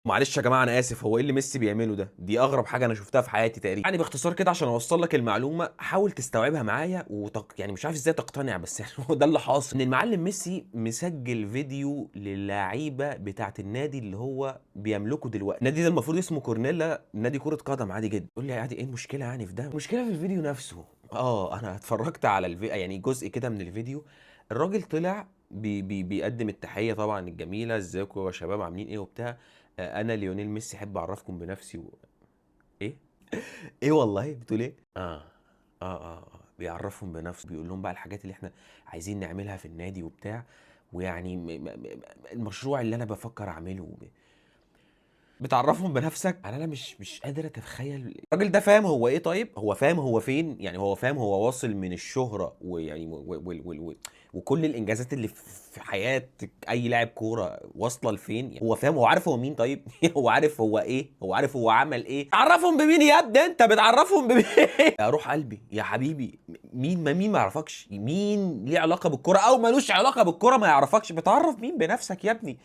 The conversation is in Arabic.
معلش يا جماعه انا اسف، هو ايه اللي ميسي بيعمله ده؟ دي اغرب حاجه انا شفتها في حياتي تقريبا. يعني باختصار كده عشان اوصل لك المعلومه، حاول تستوعبها معايا يعني مش عارف ازاي تقتنع، بس يعني هو ده اللي حاصل. ان المعلم ميسي مسجل فيديو للعيبه بتاعه النادي اللي هو بيملكه دلوقتي. النادي ده المفروض اسمه كورنيلا، نادي كره قدم عادي جدا. تقول لي عادي، ايه المشكله يعني في ده؟ المشكله في الفيديو نفسه. انا اتفرجت على يعني جزء كده من الفيديو. الراجل طلع بيقدم التحيه طبعا الجميله، ازيكم يا شباب عاملين ايه وبتاع. انا ليونيل ميسي احب اعرفكم بنفسي ايه؟ ايه والله بتقول ايه؟ بيعرفهم بنفسه، بيقول لهم بقى الحاجات اللي احنا عايزين نعملها في النادي وبتاع. ويعني المشروع اللي انا بفكر اعمله. بتعرفهم بنفسك. انا مش قادر اتخيل الراجل ده فاهم هو ايه. طيب هو فاهم هو فين؟ يعني هو فاهم هو واصل من الشهرة ويعني وكل الانجازات اللي في حياة اي لاعب كورة واصلة لفين؟ يعني هو فاهم، هو عارف هو مين؟ طيب هو عارف هو ايه؟ هو عارف هو عمل ايه؟ عرفهم بمين يا ابني؟ انت بتعرفهم بمين؟ يا روح قلبي يا حبيبي، مين ما يعرفكش؟ مين ليه علاقة بالكرة او ملوش علاقة بالكرة ما يعرفكش؟ بتعرف مين بنفسك يا ابني؟